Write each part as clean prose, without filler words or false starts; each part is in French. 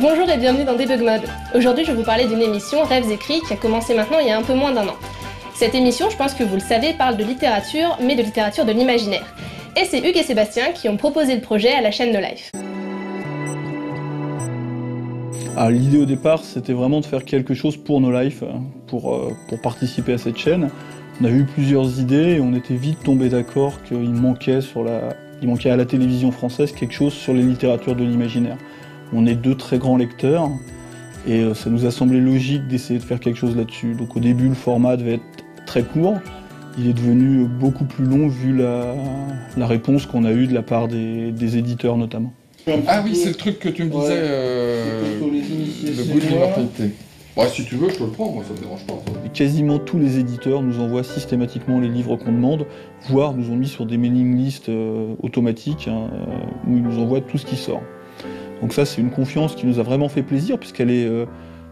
Bonjour et bienvenue dans Debug Mode. Aujourd'hui, je vais vous parler d'une émission Rêves écrits qui a commencé maintenant il y a un peu moins d'1 an. Cette émission, je pense que vous le savez, parle de littérature, mais de littérature de l'imaginaire. Et c'est Hugues et Sébastien qui ont proposé le projet à la chaîne No Life. L'idée au départ, c'était vraiment de faire quelque chose pour No Life, pour participer à cette chaîne. On a eu plusieurs idées et on était vite tombé d'accord qu'il manquait à la télévision française quelque chose sur les littératures de l'imaginaire. On est deux très grands lecteurs et ça nous a semblé logique d'essayer de faire quelque chose là-dessus. Donc au début, le format devait être très court. Il est devenu beaucoup plus long vu la réponse qu'on a eue de la part des éditeurs notamment. Ah oui, c'est le truc que tu me disais, le goût de l'immortalité. Ouais, si tu veux, je te le prends, moi ça me dérange pas. Et quasiment tous les éditeurs nous envoient systématiquement les livres qu'on demande, voire nous ont mis sur des mailing lists automatiques où ils nous envoient tout ce qui sort. Donc ça, c'est une confiance qui nous a vraiment fait plaisir puisqu'elle est, de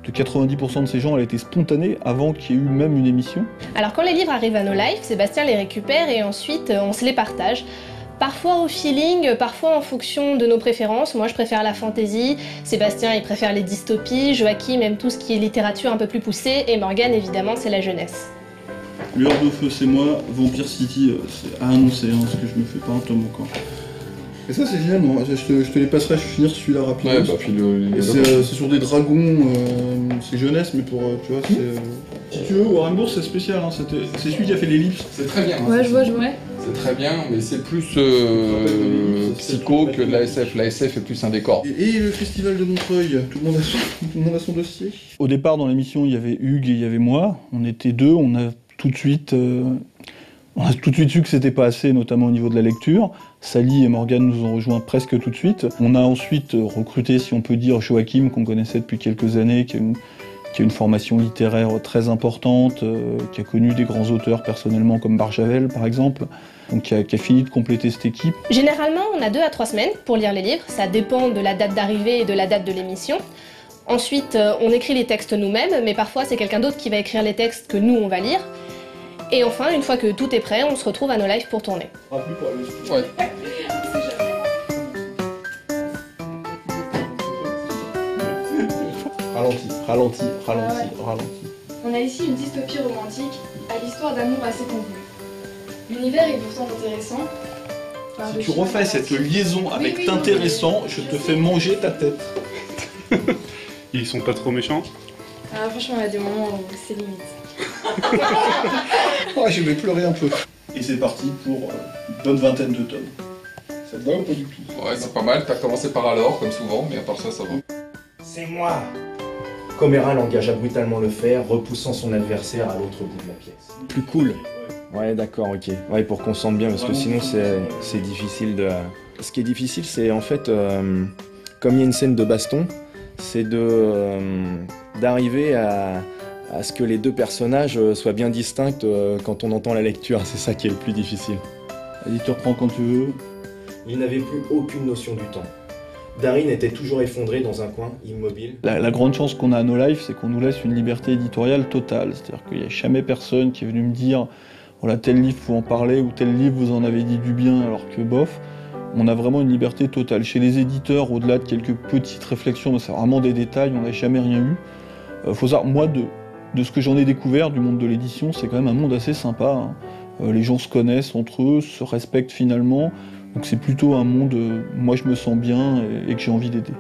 90% de ces gens, elle a été spontanée avant qu'il y ait eu même une émission. Alors quand les livres arrivent à No Life, Sébastien les récupère et ensuite on se les partage. Parfois au feeling, parfois en fonction de nos préférences. Moi je préfère la fantasy, Sébastien il préfère les dystopies, Joachim aime tout ce qui est littérature un peu plus poussée et Morgane évidemment c'est la jeunesse. L'heure de feu c'est moi, Vampire City c'est à annoncer parce que je me fais pas un tome encore. Et ça c'est génial, je te les passerai, je vais finir celui-là rapidement. Ouais, bah, puis c'est sur des dragons, c'est jeunesse mais pour, tu vois, c'est... Si tu veux, Warren Bourse c'est spécial, c'est celui qui a fait l'ellipse. C'est très bien. Ouais, je vois. C'est très bien, mais c'est plus psycho que de l'ASF. L'ASF est plus un décor. Et le festival de Montreuil, tout le monde a son dossier. Au départ dans l'émission il y avait Hugues et il y avait moi, on était deux, on a tout de suite su que c'était pas assez, notamment au niveau de la lecture. Sally et Morgane nous ont rejoints presque tout de suite. On a ensuite recruté, si on peut dire, Joachim, qu'on connaissait depuis quelques années, qui a une formation littéraire très importante, qui a connu des grands auteurs personnellement comme Barjavel par exemple, donc qui a fini de compléter cette équipe. Généralement, on a 2 à 3 semaines pour lire les livres, ça dépend de la date d'arrivée et de la date de l'émission. Ensuite, on écrit les textes nous-mêmes, mais parfois c'est quelqu'un d'autre qui va écrire les textes que nous on va lire. Et enfin, une fois que tout est prêt, on se retrouve à No Life pour tourner. Ouais. Ralenti. On a ici une dystopie romantique à l'histoire d'amour assez convenue. L'univers est pourtant intéressant. Si tu refais cette liaison avec t'intéressant, je te fais manger ta tête. Ils sont pas trop méchants? Franchement, il y a des moments où c'est limite. Je vais pleurer un peu. Et c'est parti pour une bonne vingtaine de tomes. Ça te va ou pas du tout? Ouais, c'est pas mal. T'as commencé par alors, comme souvent, mais à part ça, ça va. C'est moi! Coméra l'engagea brutalement le fer, repoussant son adversaire à l'autre bout de la pièce. Plus cool. Ouais, d'accord, ok. Ouais, pour qu'on sente bien, parce que sinon c'est difficile de... Ce qui est difficile, c'est en fait, comme il y a une scène de baston, c'est d'arriver à ce que les deux personnages soient bien distincts quand on entend la lecture. C'est ça qui est le plus difficile. Vas-y, tu reprends quand tu veux. Il n'avait plus aucune notion du temps. Darin était toujours effondré dans un coin, immobile. La grande chance qu'on a à No Life, c'est qu'on nous laisse une liberté éditoriale totale. C'est-à-dire qu'il n'y a jamais personne qui est venu me dire « Voilà, tel livre, faut en parler » ou « Tel livre, vous en avez dit du bien » alors que bof. On a vraiment une liberté totale. Chez les éditeurs, au-delà de quelques petites réflexions, c'est vraiment des détails, on n'a jamais rien eu. Faut savoir, moi, de ce que j'en ai découvert du monde de l'édition, c'est quand même un monde assez sympa. Les gens se connaissent entre eux, se respectent finalement. Donc c'est plutôt un monde, moi je me sens bien et que j'ai envie d'aider.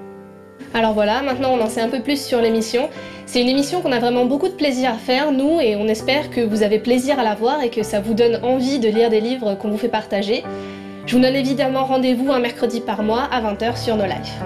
Alors voilà, maintenant on en sait un peu plus sur l'émission. C'est une émission qu'on a vraiment beaucoup de plaisir à faire, nous, et on espère que vous avez plaisir à la voir et que ça vous donne envie de lire des livres qu'on vous fait partager. Je vous donne évidemment rendez-vous un mercredi par mois à 20 h sur No Life.